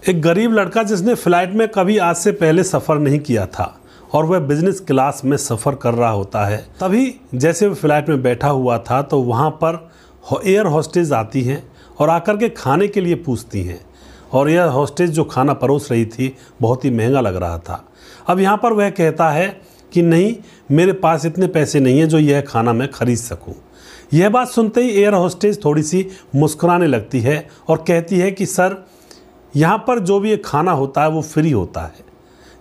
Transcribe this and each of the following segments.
एक गरीब लड़का जिसने फ्लाइट में कभी आज से पहले सफ़र नहीं किया था और वह बिजनेस क्लास में सफ़र कर रहा होता है, तभी जैसे वह फ्लाइट में बैठा हुआ था तो वहाँ पर एयर होस्टेज आती हैं और आकर के खाने के लिए पूछती हैं। और एयर होस्टेज जो खाना परोस रही थी बहुत ही महंगा लग रहा था। अब यहाँ पर वह कहता है कि नहीं, मेरे पास इतने पैसे नहीं हैं जो यह खाना मैं खरीद सकूँ। यह बात सुनते ही एयर होस्टेज थोड़ी सी मुस्कुराने लगती है और कहती है कि सर, यहाँ पर जो भी ये खाना होता है वो फ्री होता है।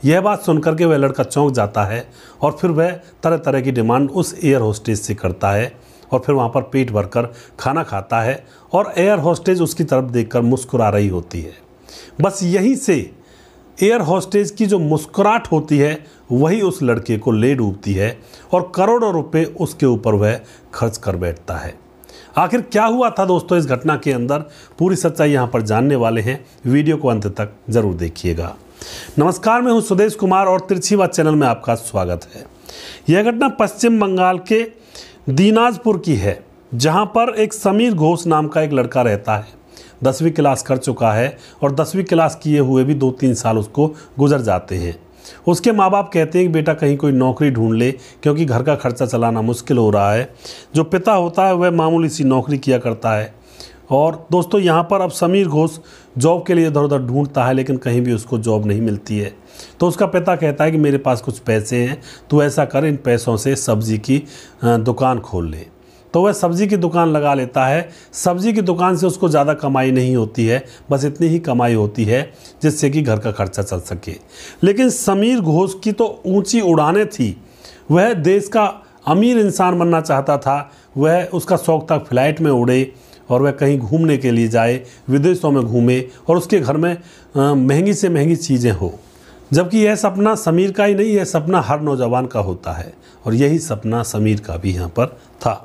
यह बात सुनकर के वह लड़का चौंक जाता है और फिर वह तरह तरह की डिमांड उस एयर होस्टेज से करता है और फिर वहाँ पर पेट भरकर खाना खाता है और एयर होस्टेज उसकी तरफ देखकर मुस्कुरा रही होती है। बस यहीं से एयर होस्टेज की जो मुस्कुराहट होती है वही उस लड़के को ले डूबती है और करोड़ों रुपए उसके ऊपर वह खर्च कर बैठता है। आखिर क्या हुआ था दोस्तों इस घटना के अंदर, पूरी सच्चाई यहाँ पर जानने वाले हैं। वीडियो को अंत तक जरूर देखिएगा। नमस्कार, मैं हूँ सुदेश कुमार और तिरछी बात चैनल में आपका स्वागत है। यह घटना पश्चिम बंगाल के दीनाजपुर की है, जहाँ पर एक समीर घोष नाम का एक लड़का रहता है। 10वीं क्लास कर चुका है और 10वीं क्लास किए हुए भी 2-3 साल उसको गुजर जाते हैं। उसके माँ बाप कहते हैं कि बेटा कहीं कोई नौकरी ढूंढ ले, क्योंकि घर का खर्चा चलाना मुश्किल हो रहा है। जो पिता होता है वह मामूली सी नौकरी किया करता है। और दोस्तों यहाँ पर अब समीर घोष जॉब के लिए इधर उधर ढूंढता है, लेकिन कहीं भी उसको जॉब नहीं मिलती है। तो उसका पिता कहता है कि मेरे पास कुछ पैसे हैं, तो ऐसा कर, इन पैसों से सब्जी की दुकान खोल ले। तो वह सब्जी की दुकान लगा लेता है। सब्जी की दुकान से उसको ज़्यादा कमाई नहीं होती है, बस इतनी ही कमाई होती है जिससे कि घर का खर्चा चल सके। लेकिन समीर घोष की तो ऊंची उड़ानें थी। वह देश का अमीर इंसान बनना चाहता था। वह उसका शौक था फ्लाइट में उड़े और वह कहीं घूमने के लिए जाए, विदेशों में घूमे और उसके घर में महंगी से महंगी चीज़ें हो। जबकि यह सपना समीर का ही नहीं, यह सपना हर नौजवान का होता है और यही सपना समीर का भी यहाँ पर था।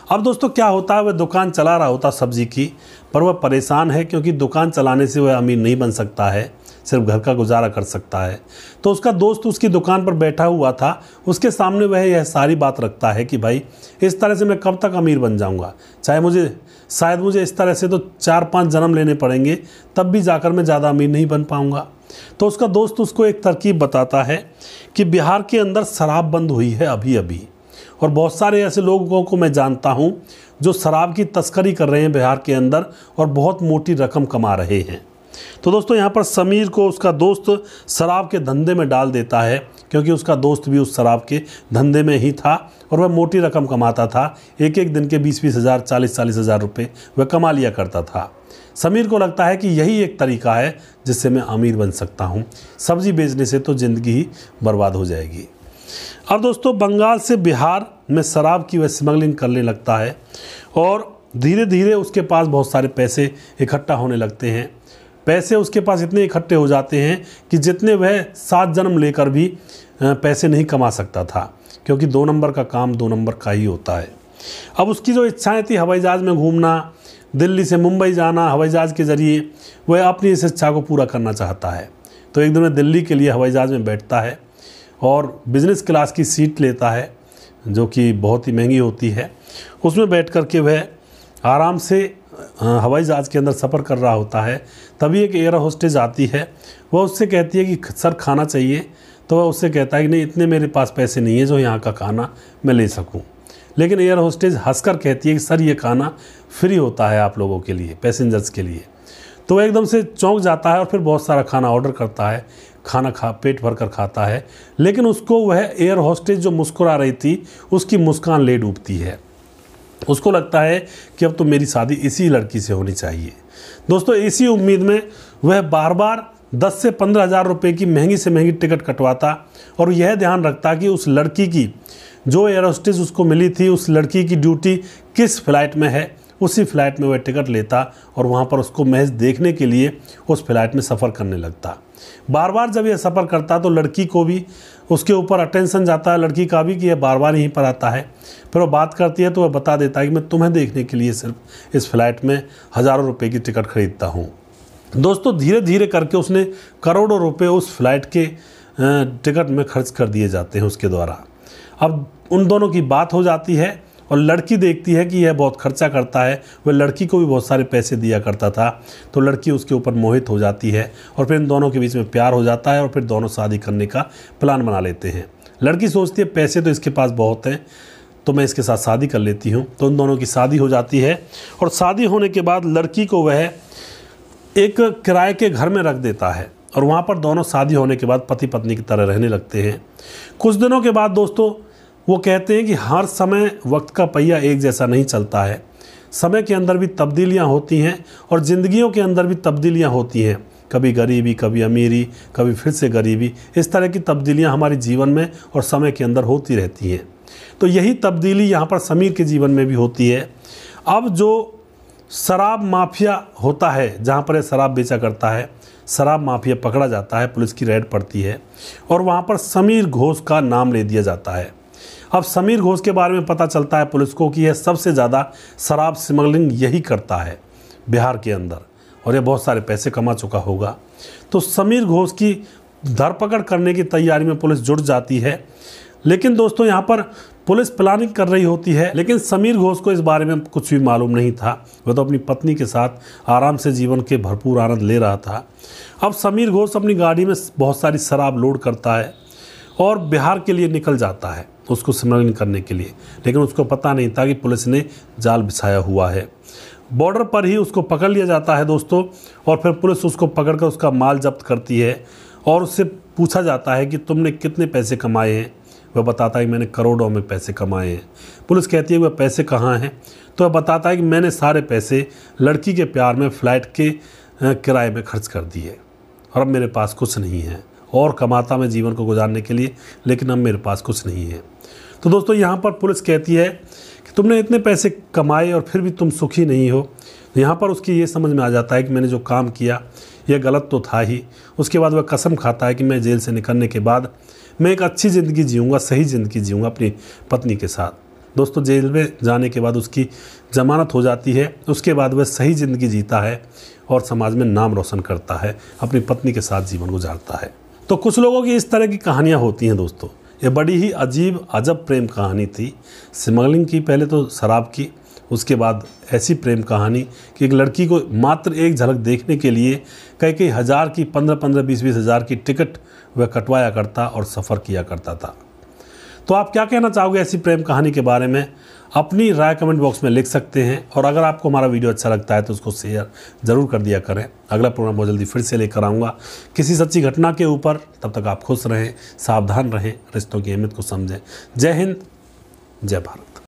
अब दोस्तों क्या होता है, वह दुकान चला रहा होता सब्जी की, पर वह परेशान है क्योंकि दुकान चलाने से वह अमीर नहीं बन सकता है, सिर्फ घर का गुजारा कर सकता है। तो उसका दोस्त उसकी दुकान पर बैठा हुआ था, उसके सामने वह यह सारी बात रखता है कि भाई इस तरह से मैं कब तक अमीर बन जाऊंगा, शायद मुझे इस तरह से तो 4-5 जन्म लेने पड़ेंगे, तब भी जाकर मैं ज़्यादा अमीर नहीं बन पाऊंगा। तो उसका दोस्त उसको एक तरकीब बताता है कि बिहार के अंदर शराब बंद हुई है अभी अभी, और बहुत सारे ऐसे लोगों को मैं जानता हूं जो शराब की तस्करी कर रहे हैं बिहार के अंदर और बहुत मोटी रकम कमा रहे हैं। तो दोस्तों यहाँ पर समीर को उसका दोस्त शराब के धंधे में डाल देता है, क्योंकि उसका दोस्त भी उस शराब के धंधे में ही था और वह मोटी रकम कमाता था। एक एक दिन के 20-20 हज़ार, 40-40 हज़ार रुपये वह कमा लिया करता था। समीर को लगता है कि यही एक तरीका है जिससे मैं अमीर बन सकता हूँ। सब्जी बेचने से तो ज़िंदगी ही बर्बाद हो जाएगी। अब दोस्तों बंगाल से बिहार में शराब की वह स्मगलिंग करने लगता है और धीरे धीरे उसके पास बहुत सारे पैसे इकट्ठा होने लगते हैं। पैसे उसके पास इतने इकट्ठे हो जाते हैं कि जितने वह 7 जन्म लेकर भी पैसे नहीं कमा सकता था, क्योंकि 2 नंबर का काम 2 नंबर का ही होता है। अब उसकी जो इच्छाएं थी हवाई जहाज़ में घूमना, दिल्ली से मुंबई जाना हवाई जहाज़ के ज़रिए, वह अपनी इस इच्छा को पूरा करना चाहता है। तो एक दिन वह दिल्ली के लिए हवाई जहाज़ में बैठता है और बिज़नेस क्लास की सीट लेता है, जो कि बहुत ही महंगी होती है। उसमें बैठ कर के वह आराम से हवाई जहाज़ के अंदर सफ़र कर रहा होता है। तभी एक एयर होस्टेज आती है। वह उससे कहती है कि सर खाना चाहिए। तो वह उससे कहता है कि नहीं, इतने मेरे पास पैसे नहीं है जो यहाँ का खाना मैं ले सकूँ। लेकिन एयर होस्टेज हंसकर कहती है कि सर ये खाना फ्री होता है आप लोगों के लिए, पैसेंजर्स के लिए। तो वह एकदम से चौंक जाता है और फिर बहुत सारा खाना ऑर्डर करता है। खाना पेट भर कर खाता है, लेकिन उसको वह एयर होस्टेज जो मुस्कुरा रही थी उसकी मुस्कान ले डूबती है। उसको लगता है कि अब तो मेरी शादी इसी लड़की से होनी चाहिए। दोस्तों इसी उम्मीद में वह बार बार 10 से 15 हज़ार रुपये की महंगी से महंगी टिकट कटवाता और यह ध्यान रखता कि उस लड़की की जो एयर होस्टेज उसको मिली थी, उस लड़की की ड्यूटी किस फ्लाइट में है, उसी फ्लाइट में वह टिकट लेता और वहाँ पर उसको महज देखने के लिए उस फ्लाइट में सफ़र करने लगता। बार बार जब यह सफ़र करता तो लड़की को भी उसके ऊपर अटेंशन जाता है, लड़की का भी, कि यह बार बार यहीं पर आता है। फिर वो बात करती है तो वह बता देता है कि मैं तुम्हें देखने के लिए सिर्फ इस फ्लाइट में हज़ारों रुपए की टिकट खरीदता हूँ। दोस्तों धीरे धीरे करके उसने करोड़ों रुपए उस फ्लाइट के टिकट में खर्च कर दिए जाते हैं उसके द्वारा। अब उन दोनों की बात हो जाती है और लड़की देखती है कि यह बहुत खर्चा करता है, वह लड़की को भी बहुत सारे पैसे दिया करता था, तो लड़की उसके ऊपर मोहित हो जाती है और फिर इन दोनों के बीच में प्यार हो जाता है और फिर दोनों शादी करने का प्लान बना लेते हैं। लड़की सोचती है पैसे तो इसके पास बहुत हैं, तो मैं इसके साथ शादी कर लेती हूँ। तो उन दोनों की शादी हो जाती है और शादी होने के बाद लड़की को वह एक किराए के घर में रख देता है और वहाँ पर दोनों शादी होने के बाद पति पत्नी की तरह रहने लगते हैं। कुछ दिनों के बाद दोस्तों वो कहते हैं कि हर समय वक्त का पहिया एक जैसा नहीं चलता है, समय के अंदर भी तब्दीलियाँ होती हैं और ज़िंदगियों के अंदर भी तब्दीलियाँ होती हैं, कभी गरीबी, कभी अमीरी, कभी फिर से गरीबी। इस तरह की तब्दीलियाँ हमारे जीवन में और समय के अंदर होती रहती हैं। तो यही तब्दीली यहाँ पर समीर के जीवन में भी होती है। अब जो शराब माफिया होता है, जहाँ पर यह शराब बेचा करता है, शराब माफिया पकड़ा जाता है, पुलिस की रेड पड़ती है और वहाँ पर समीर घोष का नाम ले दिया जाता है। अब समीर घोष के बारे में पता चलता है पुलिस को कि यह सबसे ज़्यादा शराब स्मगलिंग यही करता है बिहार के अंदर और यह बहुत सारे पैसे कमा चुका होगा। तो समीर घोष की धरपकड़ करने की तैयारी में पुलिस जुट जाती है। लेकिन दोस्तों यहाँ पर पुलिस प्लानिंग कर रही होती है, लेकिन समीर घोष को इस बारे में कुछ भी मालूम नहीं था। वह तो अपनी पत्नी के साथ आराम से जीवन के भरपूर आनंद ले रहा था। अब समीर घोष अपनी गाड़ी में बहुत सारी शराब लोड करता है और बिहार के लिए निकल जाता है उसको स्मगलिंग करने के लिए, लेकिन उसको पता नहीं था कि पुलिस ने जाल बिछाया हुआ है। बॉर्डर पर ही उसको पकड़ लिया जाता है दोस्तों और फिर पुलिस उसको पकड़कर उसका माल जब्त करती है और उससे पूछा जाता है कि तुमने कितने पैसे कमाए हैं। वह बताता है कि मैंने करोड़ों में पैसे कमाए हैं। पुलिस कहती है वह पैसे कहाँ हैं, तो वह बताता है कि मैंने सारे पैसे लड़की के प्यार में फ़्लाइट के किराए में खर्च कर दिए और अब मेरे पास कुछ नहीं है, और कमाता मैं जीवन को गुजारने के लिए, लेकिन अब मेरे पास कुछ नहीं है। तो दोस्तों यहाँ पर पुलिस कहती है कि तुमने इतने पैसे कमाए और फिर भी तुम सुखी नहीं हो। यहाँ पर उसकी ये समझ में आ जाता है कि मैंने जो काम किया यह गलत तो था ही। उसके बाद वह कसम खाता है कि मैं जेल से निकलने के बाद मैं एक अच्छी ज़िंदगी जीऊँगा, सही ज़िंदगी जीऊँगा अपनी पत्नी के साथ। दोस्तों जेल में जाने के बाद उसकी ज़मानत हो जाती है। उसके बाद वह सही ज़िंदगी जीता है और समाज में नाम रोशन करता है, अपनी पत्नी के साथ जीवन गुजारता है। तो कुछ लोगों की इस तरह की कहानियाँ होती हैं दोस्तों। ये बड़ी ही अजीब अजब प्रेम कहानी थी। स्मगलिंग की, पहले तो शराब की, उसके बाद ऐसी प्रेम कहानी कि एक लड़की को मात्र एक झलक देखने के लिए कई हज़ार की, 15-15, 20-20 हज़ार की टिकट वह कटवाया करता और सफ़र किया करता था। तो आप क्या कहना चाहोगे ऐसी प्रेम कहानी के बारे में? अपनी राय कमेंट बॉक्स में लिख सकते हैं और अगर आपको हमारा वीडियो अच्छा लगता है तो उसको शेयर ज़रूर कर दिया करें। अगला प्रोग्राम बहुत जल्दी फिर से लेकर आऊँगा किसी सच्ची घटना के ऊपर। तब तक आप खुश रहें, सावधान रहें, रिश्तों की अहमियत को समझें। जय हिंद, जय भारत।